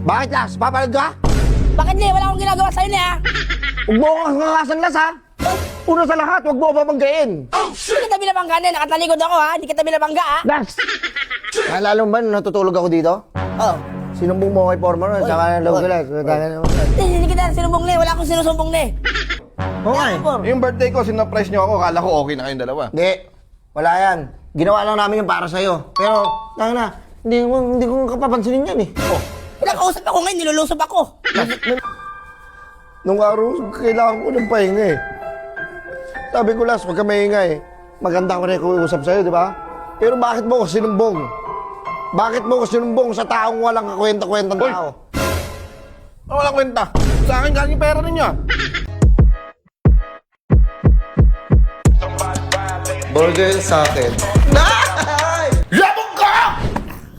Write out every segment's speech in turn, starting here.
Bakit, Las? Papalag ka? Bakit di? Wala akong ginagawa sa'yo na, ha? Huwag mo akong nangasan, Las, ha? Una sa lahat, huwag mo ako babanggain. Hindi kita binabangga na, nakatalikod ako, ha? Hindi kita binabangga, ha? Las! Naalala mo ba nung natutulog ako dito? Oh. Sinumbong mo kay Former nun, saka na loob ko, Las. Hindi kita sinumbong na, wala akong sinusumbong na. Okay. Yung birthday ko, sinurprise nyo ako. Kala ko okay na kayong dalawa. Hindi. Wala yan. Ginawa lang namin yung para sa'yo. Pero, hindi ko kapapansinin yan, eh. Oh. Nakausap ako ngayon, nilulusob ako. Nung araw, kailangan ko ng pahinga, eh. Sabi ko, Las, huwag ka maingay. Maganda ko na yung usap sa'yo, di ba? Pero bakit mo ko sinumbong? Bakit mo ko sinumbong sa taong walang kakwenta-kwentang Hoy! tao? Walang kwenta. Sa akin galing yung pera ninyo. Burger sa akin. Labog ka!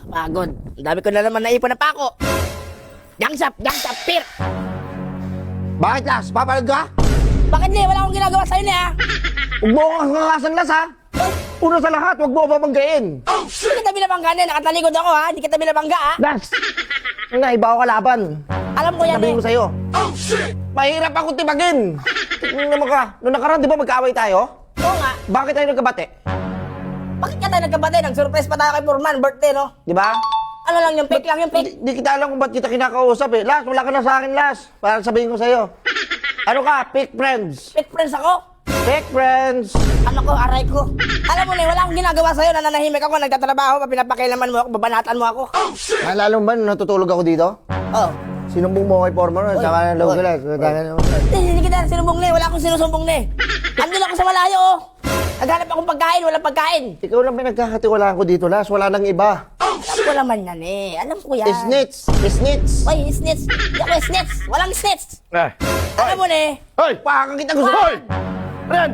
Pagod. Ang dami ko na naman naipon na pako. Gangsap, pir. Bakit, Las? Papalag ka? Bakit di? Wala akong ginagawa sa'yo na, ha? Huwag mo akong nangasan, Las, ha? Una sa lahat, huwag mo ako babanggain. Hindi kita binabangga na, nakatalikod ako, ha? Hindi kita binabangga, ha? Las! Iba ako kalaban. Alam ko yan, Sabihin ko eh. sa'yo. Mahirap ako tibagin. Tingnan mo ka. Noong nakaraan, di ba magkaaway tayo? Oo nga. Bakit tayo nagkabate? Bakit ka tayo nagkabate? Nag-surprise pa tayo kay Foreman, birthday, no? Di ba? Ano lang yung fake lang yung fake. Di kita alam kung ba't kita kinakausap eh. Las, wala ka na sa akin, Las. Para sabihin ko sa'yo. Ano ka? Fake friends. Fake friends ako. Fake friends. Ano ko, aray ko. Alam mo na, wala akong ginagawa sa'yo. Nananahimik ako, nagtatrabaho, pinapakailaman mo ako, babanatan mo ako. Naalala mo ba nung natutulog ako dito? Oh. Sinumbong mo kay Former nun, saka na loob ko, Las. Hindi kita sinumbong na, wala akong sinusumbong na. Andun ako sa malayo, oh. Naghanap akong pagkain, walang pagkain. Ikaw lang may nagkakatiwalaan ko dito, Las. Wala nang iba. Alam ko naman yan, eh. Alam ko yan. Snitch. Snitch. Oy, snitch. Hindi ako snitch. Walang snitch. Eh. Alam mo na, eh. Hoy! Pakang kita gusto. Hoy! Ayan!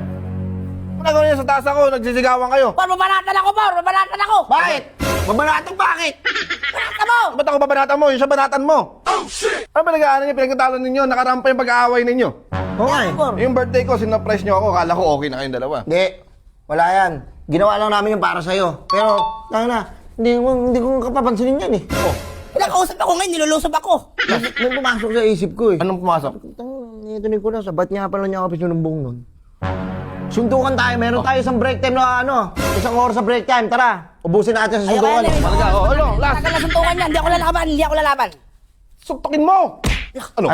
Ano gawin niya sa taas ako? Nagsisigawan kayo. Por, babanatan ako, Por. Babanatan ako. Bakit? Mabanatang bakit? Banatan mo. Ba't ako babanatan mo? Yung siya banatan mo. Ano ba nag-aano niyo? Pinagkatalo ninyo? Nakarampa yung pag-aaway ninyo. Okay. Por. Yung birthday ko, sinurprise nyo ako. Kala ko okay na kayong dalawa. Hindi. Wala yan. Ginawa lang namin yung para sa'yo. Pero, hindi ko kapapansinin yan, eh. Oh. Nakausap ako ngayon, nilulusob ako. May pumasok sa isip ko, eh. Anong pumasok? Ito ni Kulas, ba't nga pala niya ako sinumbong nun? Suntukan tayo, meron tayo isang break time na isang oras sa break time, tara. Ubusin natin sa suntukan. Talaga, oh, ano, last. Tagal na suntukan yan, hindi ako lalaban, hindi ako lalaban. Suntukin mo! Ano?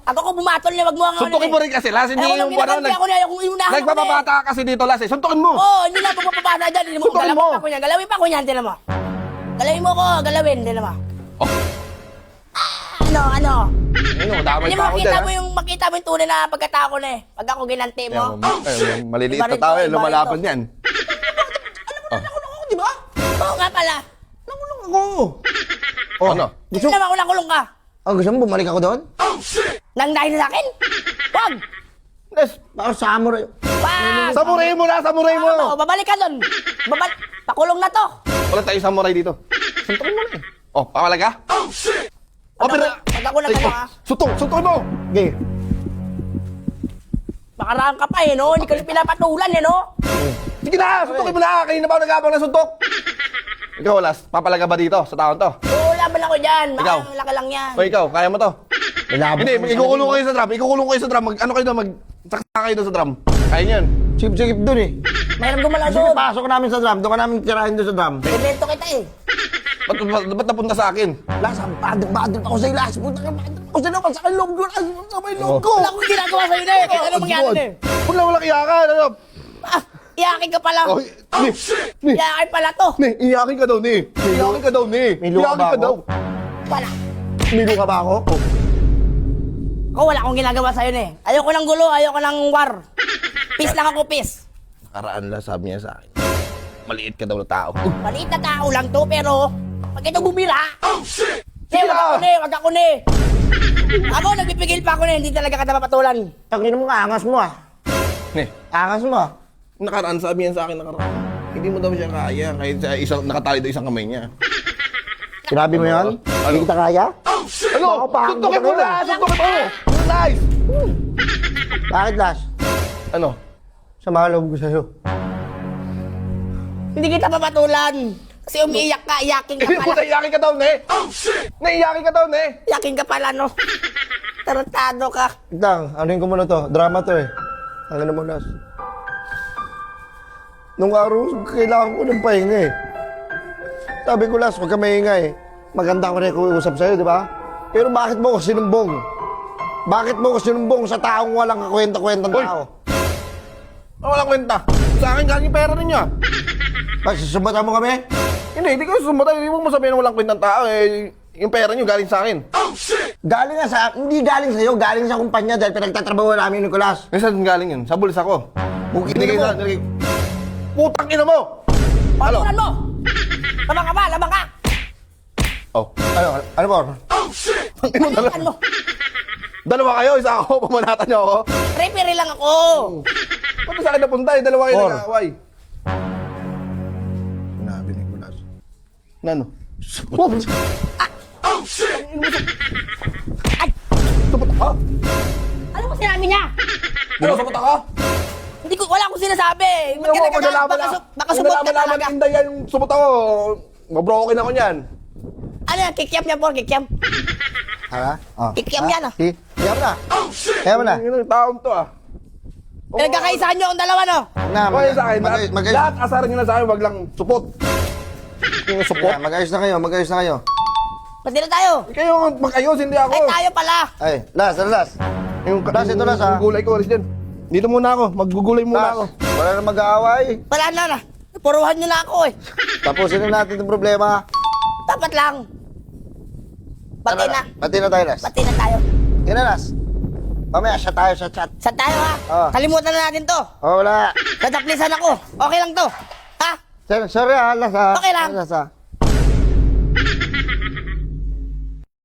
Ako ko bumatol niya, wag mo ang Suntukin mo rin kasi, Las. Hindi yung ano, ako na, yung iunahan ako Nagpapabata ka kasi dito, Las. Suntukin mo! Oo, hindi na pagpapabata dyan, hindi mo, Suntukin mo. galawin pa ko yan, galawin pa ko yan, tinan mo. Galawin mo ko, galawin, tinan mo. Oh. Ano? Ano, damay Hindi pa mo ako makita dyan, mo yung makita mo yung tunay na pagkatao ko na eh. Pag ako ginanti mo. maliliit Iba na rin tao to, eh, iba lumalaban rin to. yan. Nakulong ako, di ba? Oo nga pala. Nakulong ako. Oh, ano? Gusto naman ko kulong ka. Gusto mo bumalik ako doon? Nang dahil sa akin? Wag! Yes. Baka samurai. Wag! Samurai mo na, samurai mo! Ano? Babalik ka doon. Pakulong na to. Wala tayo samurai dito. Suntukin mo na eh. Oh, pawalag ka? Oh, pero... Pag ako nagtanong ha. Suntukin mo! Okay. Makaraan ka pa eh no. Hindi ka rin pinapatulan eh no. Sige na, suntukin mo na! Kanina pa ako nag-abang ng suntok! Ikaw, Las, papalaga ba dito sa taon to? Oo, laban ako dyan. Ikaw? Laki lang yan. O ikaw, kaya mo to? Malabo. Hindi, ikukulong kayo sa drum. Ikukulong kayo sa drum. Ano kayo doon? Saksa kayo doon sa drum. Kaya niyan. Sip-sip doon, eh. Mayroon gumalaw Sige, doon. pasok namin sa drum. Doon ka namin tirahin doon sa drum. Invento kita eh. Ba't napunta sa akin? Las, ang badot ako sa'yo, Las. Punta ka, badot ako sa'yo. Sa akin loob ko, Las. Sa may loob ko. Wala akong ginagawa sa'yo na eh. Kaya ano mangyari na eh. Wala iyakan. Ano? Ah, iyakin ka pala. Oh, ni. Iyakin pala to. Ni, iyakin ka daw, ni. Iyakin ka daw, ni. May luha Iyakin ba ka ako? daw. Wala. Milo ka ba ako? Ako wala akong ginagawa sa'yo na eh. Ayoko ng gulo, ayoko ng war. Peace lang ako, peace. Karaan lang sabi niya sa akin. Maliit ka daw na tao. Maliit na tao lang to, pero pag ito bumira, Sige na. wag ako na eh. Ako, nagpipigil pa ako na, hindi talaga kita mapatulan. Tangin mo nga, angas mo, ah. Ni, Angas mo, ah. nakaraan sabi niya sa akin nakaraan. Hindi mo daw siya kaya kahit sa isang nakatali daw isang kamay niya. Sinabi mo yun? Hindi kita kaya? Ano? Baka pa- Suntukin mo na! Suntukin mo! Nice! Bakit, Las? Ano? Sa mga loob ko sa'yo. Hindi kita mapatulan. Kasi umiiyak ka, iyakin ka Hindi mo pala. naiyakin ka daw, ne? Naiyakin ka daw, ne? Iyakin ka pala, no? Tarantado ka. Tang, anuhin ko muna to. Drama to eh. Ang ina mo, Las. Nung araw, kailangan ko ng pahinga eh. Sabi ko, Las, huwag ka maingay. Maganda ko rin usap sa'yo, di ba? Pero bakit mo ko sinumbong? Bakit mo ko sinumbong sa taong walang kakwenta-kwentang Hoy! tao? Walang kwenta. Sa akin galing yung pera ninyo, ah. Pagsusumbatan mo kami? Hindi ko susumbatan. Hindi mo sabihin na walang kwentang tao, eh. Yung pera nyo galing sa akin. Galing nga sa... Hindi galing sa'yo, galing sa kumpanya dahil pinagtatrabaho namin ni Nicolas. Eh, saan galing yun? Sa bulis ako. Bukit Binigay mo. sa... Putang ina mo! Halo? Patulan mo! Labang ka ba? Labang ka! Oh. Ano po? Ang ino dalawa. Ano? Dalawa kayo, isa ako. Pamanatan niyo ako. Referee lang ako. Ba't sa akin napunta eh? Dalawa kayo Or. nag-aaway. Sinabi ni Nicolas. Nano? Ay! Supot ka? Ano mo sinabi niya? Ano, supot ka? Hindi ko, wala akong sinasabi. Ba't ka nagkagalit? Baka subot ka talaga. Inday yan yung supot ako. Mabroken ako niyan. Ano yan? Kikiam niya po, kikiam. Ha? Oh. Ikiam yan, ah. Kaya mo na. Kaya mo na. Yung taon to ah. Pinagkakaisahan niyo akong dalawa, no? Okay sa akin. Mag-ayos Lahat asaran nyo na sa akin, wag lang supot. Yung supot. mag-ayos na kayo, mag-ayos na kayo. Pati na tayo. Kayo mag-ayos, hindi ako. Ay, tayo pala. Ay, Las, Las. Yung Las, ito Las ha. yung gulay ko, alis dyan. Dito muna ako, maggugulay muna Las, ako. wala na mag-aaway. Wala na. Puruhan niyo na ako, eh. Tapusin na natin itong problema. Dapat lang. Pati na. Pati na tayo, Las. Pati na tayo. Yan na, Las. Mamaya, siya tayo sa chat. Saan tayo, ha? Oh. Kalimutan na natin to. Oh, wala. Tataplisan ako. Okay lang to. Ha? Sorry ha, Las ha. Okay lang. Las ha.